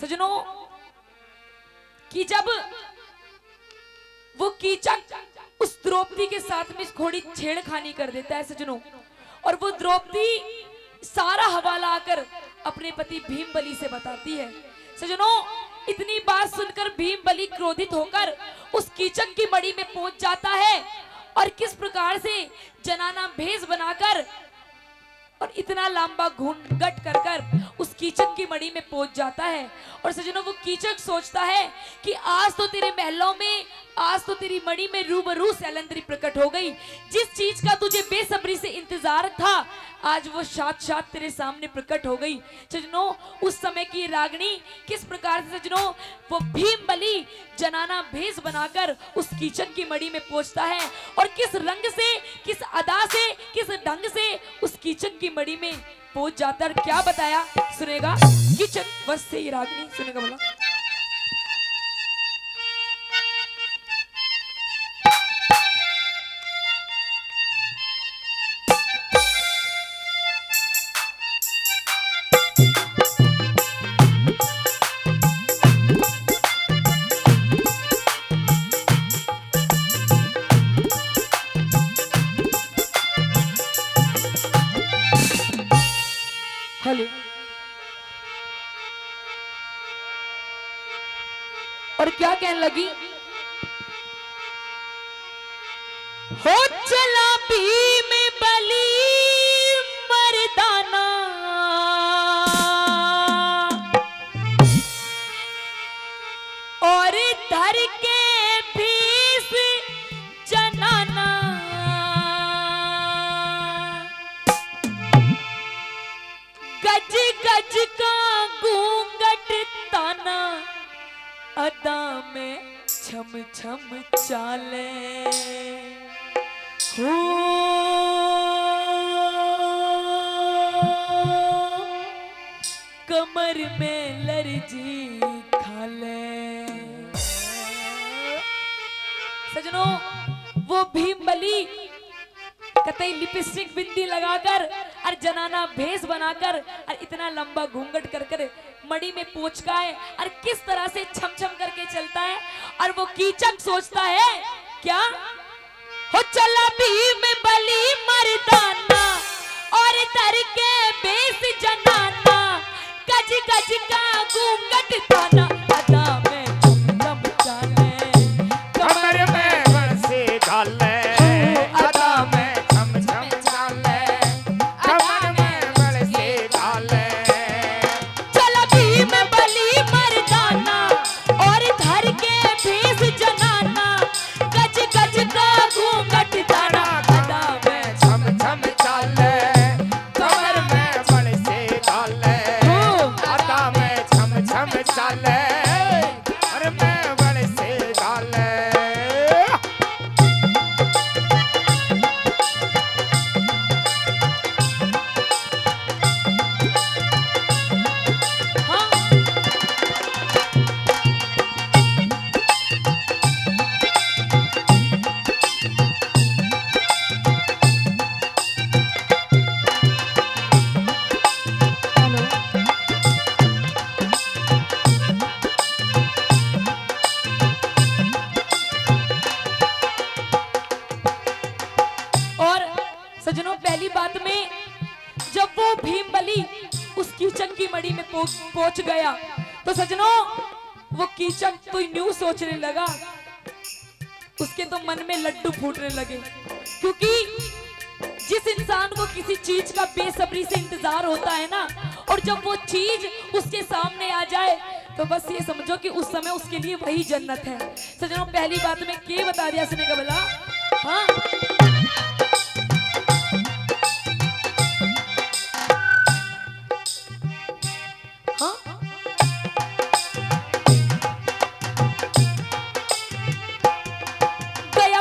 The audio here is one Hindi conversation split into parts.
सजनों कि जब वो कीचक उस द्रौपदी के साथ में थोड़ी छेड़खानी कर देता है सजनों, और वो द्रौपदी सारा हवाला आकर अपने पति भीम बलि से बताती है। सजनों इतनी बात सुनकर भीम बलि क्रोधित होकर उस कीचक की मड़ी में पहुंच जाता है और किस प्रकार से जनाना भेष बनाकर और इतना लंबा घूंघट कर कर उस कीचक की मड़ी में पहुंच जाता है। और सजनों वो कीचक सोचता है कि आज तो तेरे महलों में, आज तो तेरी मड़ी में रूबरू सैलंदरी प्रकट हो गई। जिस चीज का तुझे बेसब्री से इंतजार था आज वो साक्षात तेरे सामने प्रकट हो गई। सजनों उस समय की रागनी किस प्रकार से सजनों वो भीम बलि जनाना भेष बनाकर उस कीचक की मड़ी में पहुंचता है और किस रंग से, किस अदा से, किस ढंग से उस कीचक की मड़ी में पहुंच जाता है। क्या बताया सुनेगा कीचक बस से ही रागनी सुनेगा बोला। हेलो और क्या कहने लगी, हो चला भीम बलि मर्दाना और धर के भीष जनाना, गज गज का घूंघट ताना अदा में छम छम चाले हो कमर में लरजी खाले। सजनों वो भीम बलि कतई लिपस्टिक बिंदी लगाकर और जनाना भेष बनाकर और इतना लंबा घूंघट कर कर मड़ी में पहुंच का है और किस तरह से छम छम करके चलता है। और वो कीचक सोचता है क्या, हो चला भीम बलि मर्दाना और धर के भेष जनाना, गज गज का घूंघट ताना अदा में छम छम चाले, कमर में बरसे डाले सजनों पहली बात में जब वो भीम बलि उस कीचक की मड़ी में पहुंच गया तो सजनों वो कीचक तो न्यू सोचने लगा, उसके तो मन में लड्डू फूटने लगे। क्योंकि जिस इंसान को किसी चीज का बेसब्री से इंतजार होता है ना, और जब वो चीज उसके सामने आ जाए तो बस ये समझो कि उस समय उसके लिए वही जन्नत है। सजनों पहली बात में क्या बता दिया सुने का बोला, हाँ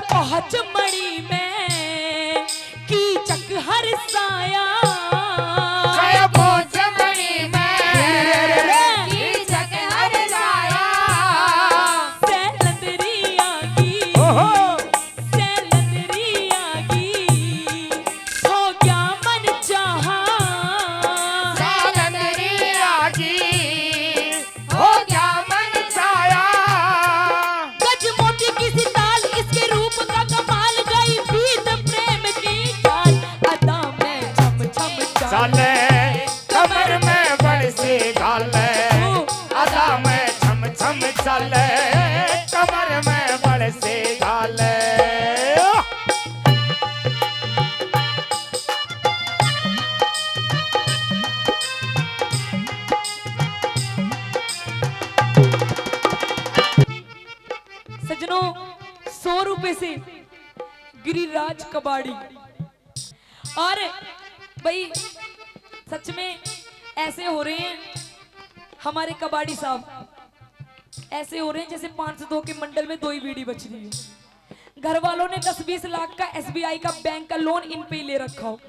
पहुंच मड़ी में कीचक हर साया, पहुंच मड़ी में कीचक हर साया, सैलंदरी आ गई, सैलंदरी चले कमर में बड़ से डाले। सजनों 100 रुपए से गिरिराज कबाड़ी। और भाई सच में ऐसे हो रहे हैं हमारे कबाड़ी साहब, ऐसे हो रहे हैं जैसे 502 के मंडल में 2 ही बीड़ी बच रही है। घर वालों ने 10-20 लाख का SBI का बैंक का लोन इन पे ही ले रखा हो।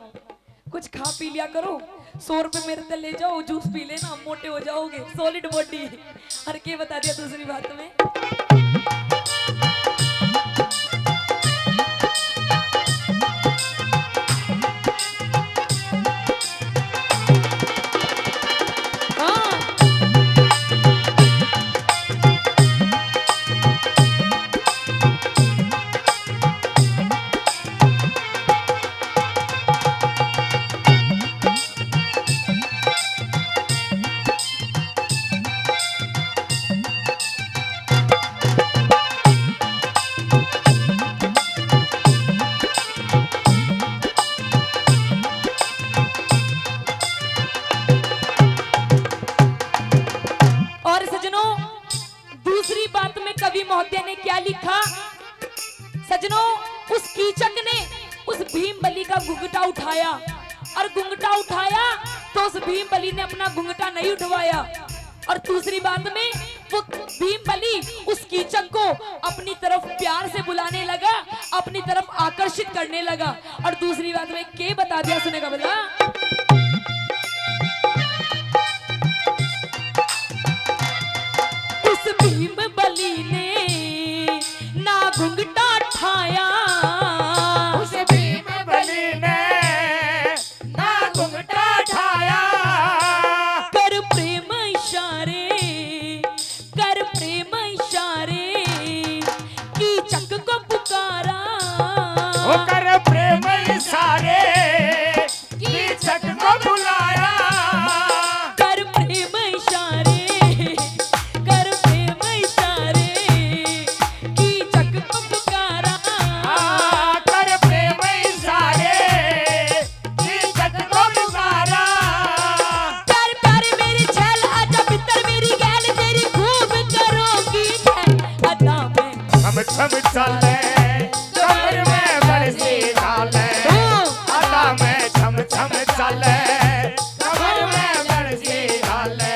कुछ खा पी लिया करो, 100 रुपए मेरे से ले जाओ, जूस पी लेना, मोटे हो जाओगे, सॉलिड बॉडी। हर के बता दिया दूसरी बात में। दूसरी बात में कवि महोदय ने क्या लिखा सजनों, उस कीचक ने उस भीम बली का घुंघटा उठाया, और घुंघटा उठाया तो उस भीम बली ने अपना घुंघटा नहीं उठवाया। और दूसरी बात में वो भीम बली उस कीचक को अपनी तरफ प्यार से बुलाने लगा, अपनी तरफ आकर्षित करने लगा। और दूसरी बात में क्या बता दिया, सुनेगा बोला, उस भीम बली ने ना घुंघटा उठाया, उस भीम बली ने ना घुंघटा उठाया, कर प्रेम इशारे, कर प्रेम इशारे कीचक को पुकारा, वो कर प्रेम इशारे कीचक को बुलाया, कर प्रेम इशारे, कर प्रेम इशारे कीचक को पुकारा, कर प्रेम इशारे कीचक को पुकारा, प्यार प्यार मेरी छैल आजा भीतर मेरी गैल तेरी खूब करोगी अदा में हम सब चले कमर में बरसी डाले, अदा में छम छम चले कमर में बरसी डाले।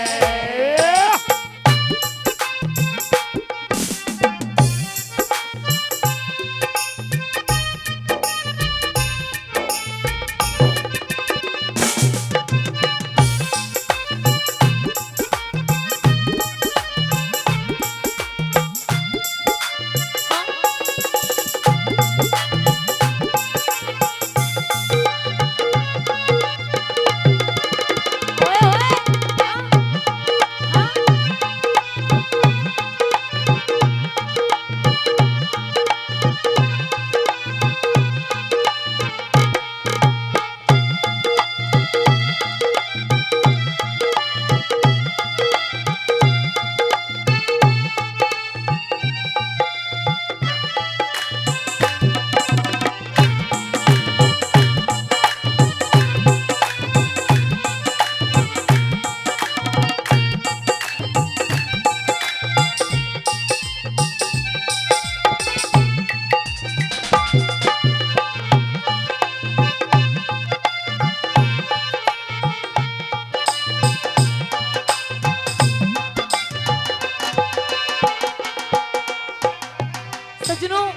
सजनों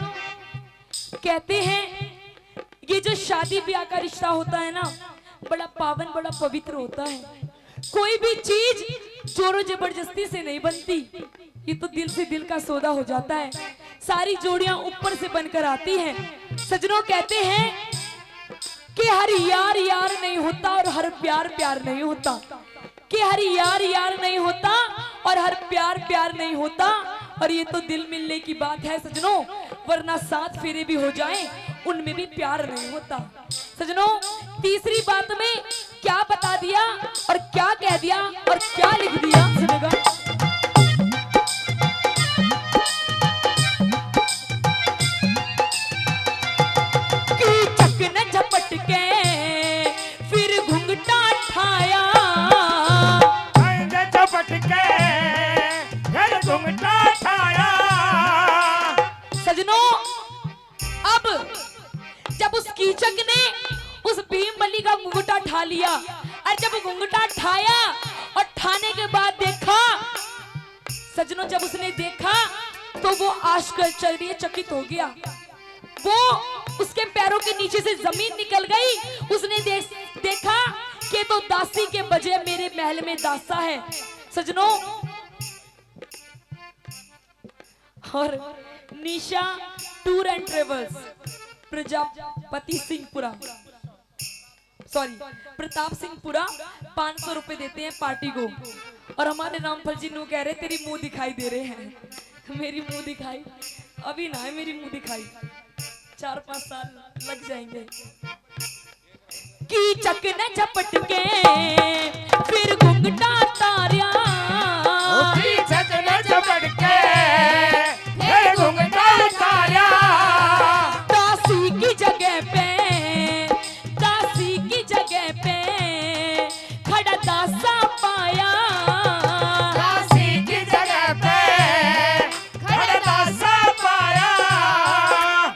कहते हैं ये जो शादी ब्याह का रिश्ता होता है ना, बड़ा पावन बड़ा पवित्र होता है। कोई भी चीज जोरों जबरदस्ती से नहीं बनती, ये तो दिल से दिल का सौदा हो जाता है। सारी जोड़ियां ऊपर से बनकर आती हैं। सजनों कहते हैं कि हर यार यार नहीं होता और हर प्यार प्यार नहीं होता, कि हर यार यार नहीं होता और हर प्यार प्यार नहीं होता। और ये तो दिल मिलने की बात है सजनों, वरना 7 फेरे भी हो जाएं उनमें भी प्यार नहीं होता। सजनों तीसरी बात में क्या बता दिया और क्या कह दिया और क्या लिख दिया, सुनेगा। घूंघटा ठाया और ठाने के बाद देखा सजनों, जब उसने देखा तो वो आश्चर्य चकित हो गया। वो उसके पैरों के नीचे से जमीन निकल गई। उसने देखा कि तो दासी के बजाय मेरे महल में दासा है सजनों। और Nisha tour and travels Prajapati Singhpura Pratap Singhpura 500 रुपए देते हैं पार्टी को। और हमारे रामफल जी नू कह रहे तेरी मुंह दिखाई दे रहे हैं। मेरी मुंह दिखाई अभी ना है, मेरी मुंह दिखाई 4-5 साल लग जाएंगे। की चक ने झपट के फिर घुंघटा तारिया, की चक ने झपट के फिर घुंघटा तारिया। दासी की जगह पे खड़ा दासा पाया। दासी की जगह पे खड़ा दासा पाया।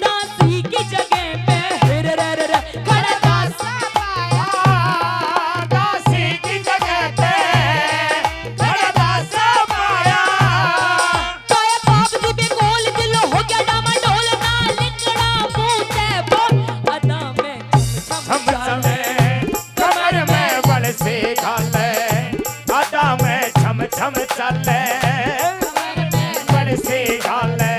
दासी की जगह पे खड़ा दासा पाया। दासी की जगह पे खड़ा दासा पाया। पाया बाप जी पे गोल दिल हो गया डामाडोल ना लिखड़ा पूछे बोल अदा में हम चले कमर में बल से खाले। अदा में छम छम चले बल से खाले।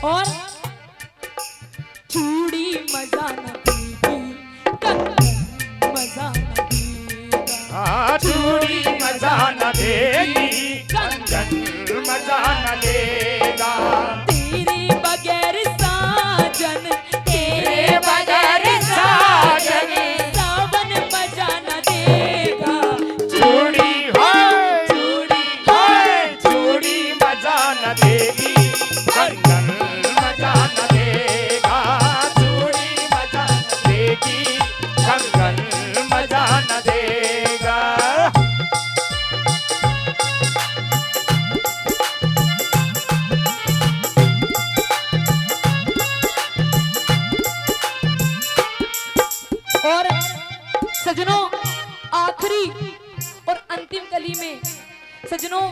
और चूड़ी मजा न देगी, कंगन मजा न देगा। चूड़ी मजा न देगी, कंगन मजा न देगा। तेरे बगैर साजन, तेरे बगैर साजन, सावन मजा न देगा। चूड़ी है चूड़ी मजा न देगी, कंगन मजा न देगा। चूड़ी मजा न देगी, कंगन मजा न देगा। और सजनों आखिरी और अंतिम कली में सजनों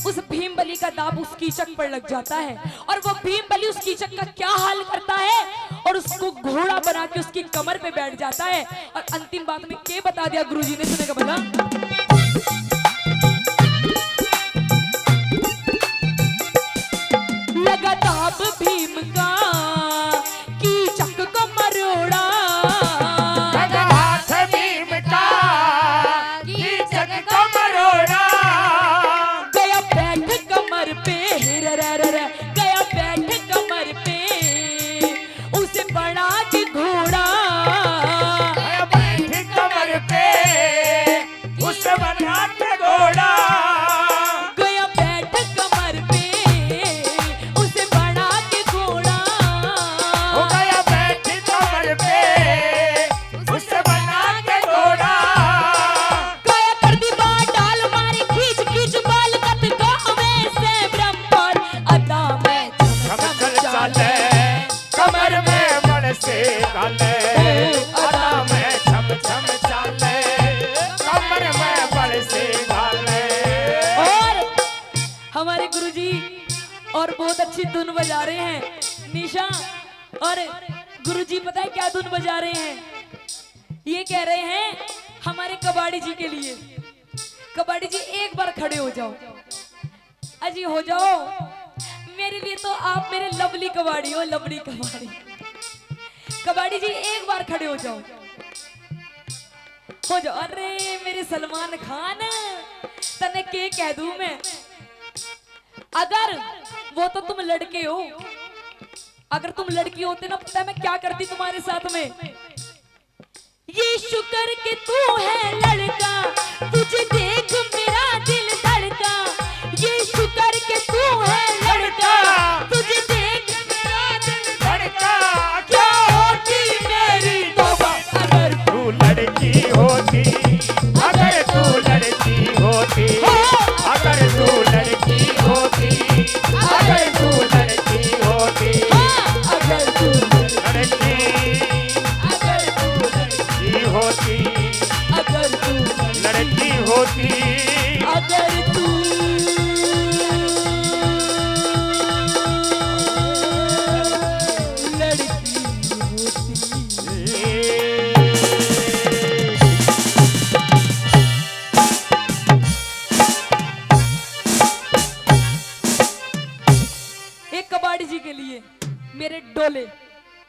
उस भीम बली का दाब उस कीचक पर लग जाता है। और वो भीम बली उस कीचक का क्या हाल करता है और उसको घोड़ा बना के उसकी कमर पे बैठ जाता है। और अंतिम बात में क्या बता दिया गुरुजी ने, सुनेगा भला। लगा दाब भीम का कीचक को मरोड़ा। गया बैठ कमर पे उसे बड़ा के घोड़ा। गया बैठ कमर पे उसे बना के घोड़ा। गया बैठ कमर पे उसे बड़ा के घोड़ा। हो गया बैठ कमर पे उसे बना के घोड़ा। गया कर दी बात डाल मारी खींच खींच बाल कत गावे से ब्रह्मपाल। अदा में हम चल चले कमर में बल से गाले। अदा में छम छम चले कमर में बल से गाले। और हमारे गुरुजी और बहुत अच्छी धुन बजा रहे हैं निशा। और गुरुजी पता है क्या धुन बजा रहे हैं? ये कह रहे हैं हमारे कबाड़ी जी के लिए, कबाड़ी जी एक बार खड़े हो जाओ। अजी हो जाओ, मेरे लिए तो आप मेरे लवली कबाड़ी हो, लवली कबाड़ी। कबाड़ी जी एक बार खड़े हो जाओ, हो जाओ। अरे मेरे सलमान खान तने के कह दूं मैं, अगर वो तो तुम लड़के हो अगर तुम लड़की होते ना, पता है मैं क्या करती तुम्हारे साथ में? ये शुक्र के तू है लड़का, तुझे